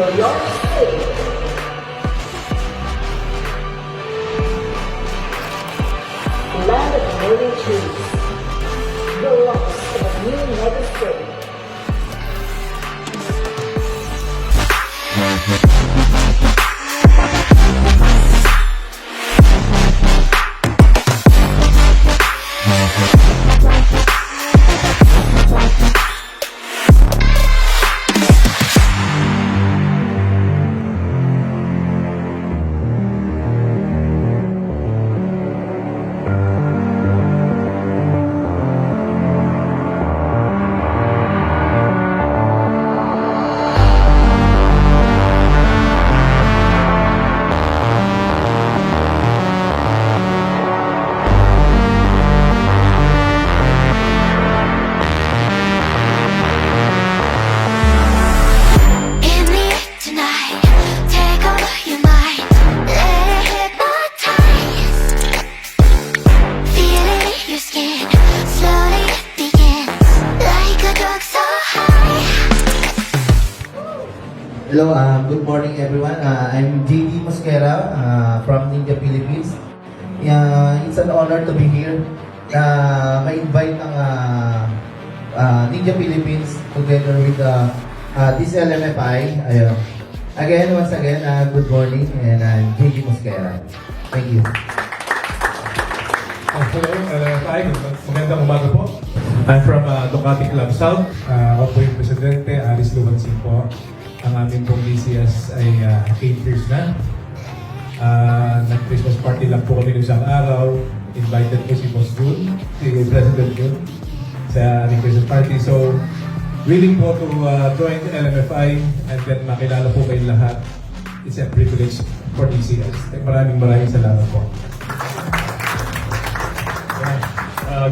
for your state. Land of a million trees, the lost of a new mega state. Hello, good morning everyone. I'm JD Mosquera from Ninja Philippines. It's an honor to be here. May invite ng Ninja Philippines together with this LMFI. Again, once again, good morning, and I'm JD Mosquera. Thank you. Hello, LMFI. Magandang umaga po. I'm from Ducati Club South. Ako po yung presidente, Aris Lumansing po. Ang aming pong DCS ay 8 years na. Nag-Christmas party lang po kami ng isang araw. Invited po si Boss Jun, si President Jun, sa aming Christmas party. So, willing po to join the LMFI and then makilala po kayong lahat. It's a privilege for DCS. Maraming salamat po.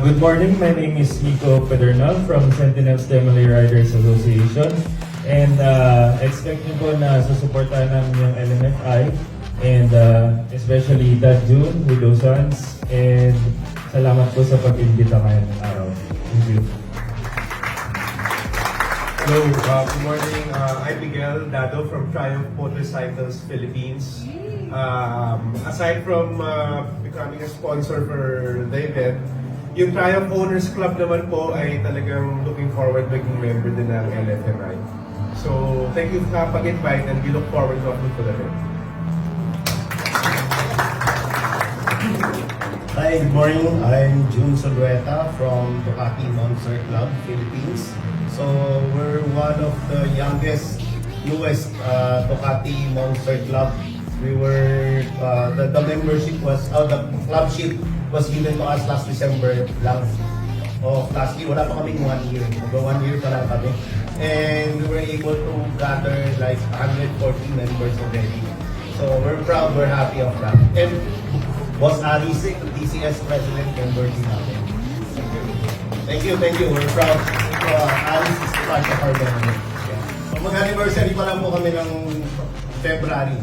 Good morning, my name is Nico Pedernal from Sentinels Family Riders Association. And expect nyo po na susuportahan namin yung LMFI and especially Dad June, Widow Sons, and salamat po sa pag-imbita ngayon ng araw. Thank you. Hello, good morning. I'm Miguel Dado from Triumph Motorcycles Philippines. Aside from becoming a sponsor for the event, yung Triumph Owners Club naman po ay talagang looking forward maging member din ng LFMI. So, thank you sa pag-invite and we look forward to working for the event. Hi, good morning. I'm June Solueta from Ducati Monster Club, Philippines. So, we're one of the youngest, newest Ducati Monster Club. We were, the membership was, the clubship was given to us last December lang. Last year, wala pa kaming 1 year. Mag 1 year pa lang kami. And we were able to gather like 140 members already. So we're proud, we're happy of that. And Boss Aris, DCS President, member din namin. Thank you. We're proud. Aris is part of our member. So mag-anniversary pa lang po kami ng February.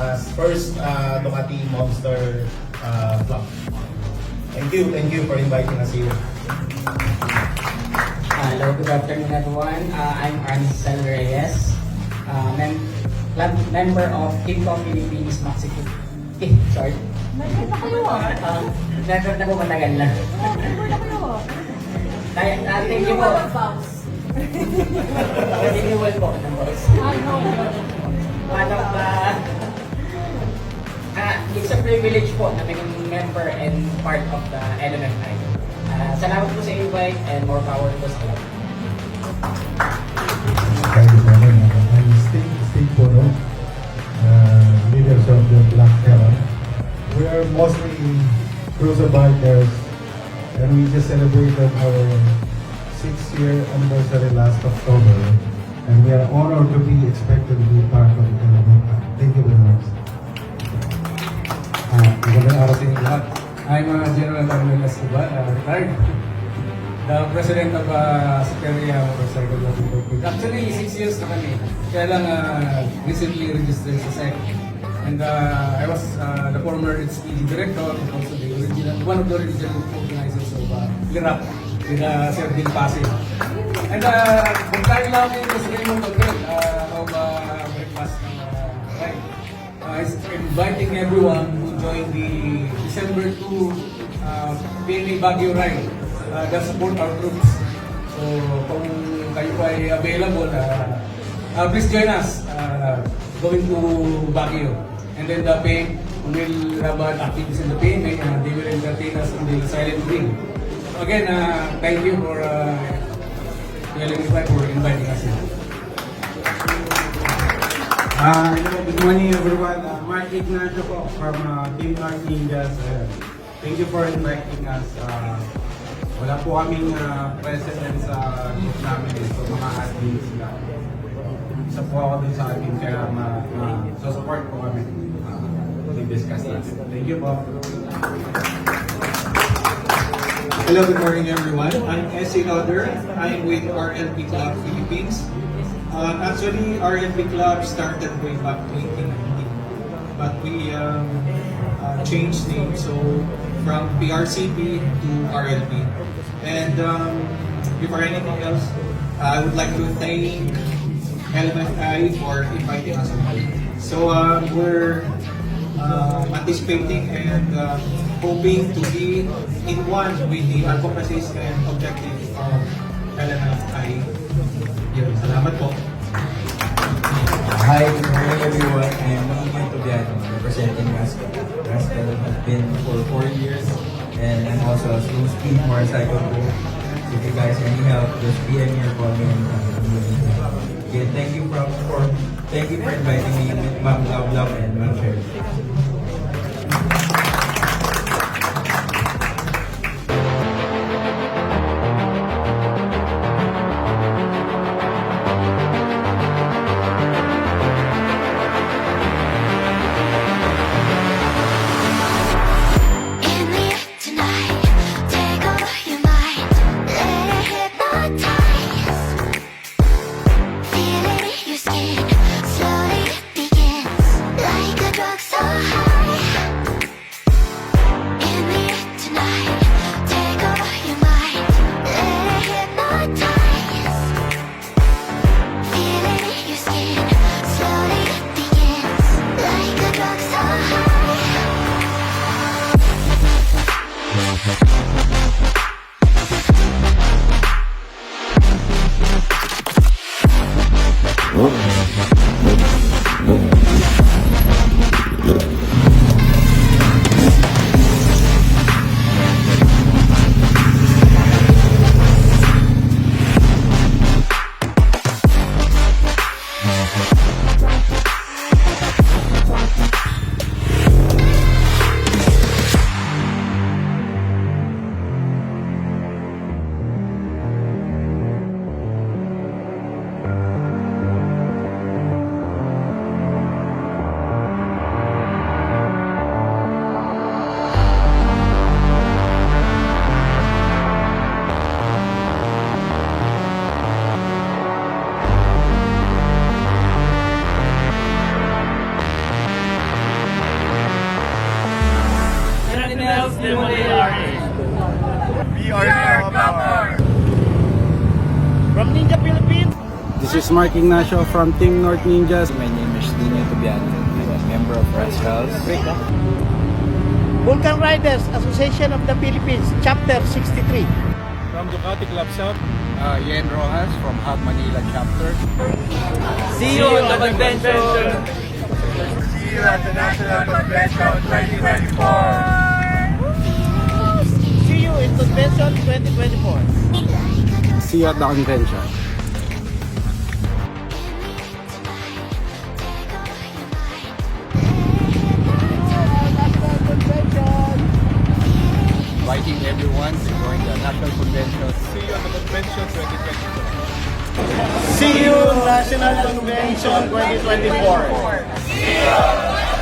As first Ducati Monster Club. Thank you for inviting us here. Hello, good afternoon everyone. I'm Arnisel Reyes, member of Kimco Philippines Mexico. Sorry. Member na kayo Member na po matagal na. Member na kayo Thank you po. Renewal po ng boss. One of the... it's a privilege po na maging member and part of the LMFI. Salamat po sa invite and more power po sa club. Thank you, brother. I'm Steve Poro, leaders of the Black Heron. We are mostly cruiser bikers, and we just celebrated our 6-year anniversary last October, and we are honored to be expected to be part of the LMFI. Thank you very much. Magandang araw sa inyo lahat. I'm General Manuel Escobar, retired. The President of Superior Motorcycle Club Incorporated. Actually, 6 years na kami. Kaya lang recently registered sa SEC. And I was the former HPD director and also the original, one of the original organizers of LIRAP with Sir Bill Pasig. And kung tayo lang yung Mas Raymond Hotel of inviting everyone to join the December 2 PNA Baguio Ride that support our troops. So kung kayo po ay available, please join us going to Baguio. And then the PNA will have activities in the PNA and they will entertain us on the silent ring. So again, thank you for inviting us here. Hello, good morning everyone. Mark Ignacio po from Team North Ninjas. Thank you for inviting us. Wala po kaming president sa group namin, so mga admins lang. Isa po ako dun sa amin, kaya support po kami. I-discuss natin. Thank you po. Hello, good morning everyone. I'm S.A. Lauder. I'm with RLP Club Philippines. Actually, RLP Club started way back 2019, but we changed name, so from PRCP to RLP. And before anything else, I would like to thank LMFI for inviting us. So we're anticipating and hoping to be in one with the advocacies and objectives of LMFI. Yun, salamat po. Hi, good morning everyone. I am Ivan Tobiano, representing Rascal. Rascal has been for 4 years, and I'm also a slow speed motorcycle coach. So if you guys need any help, just PM me or call me anytime. Again, thank you for inviting me, Ma'am Love and Ma'am Sherry. From Ninja Philippines. This is Mark Ignacio from Team North Ninjas. My name is Dino Tobiano. I'm a member of Rascals. Vulcan Riders Association of the Philippines, Chapter 63. From Ducati Club South. Yen Rojas from Hub Manila Chapter. See you on the convention. See you at the National Convention 2024. See you in Convention 2024. See you at the convention. Inviting everyone to join the National Convention. See you at the Convention 2024. See you National Convention 2024.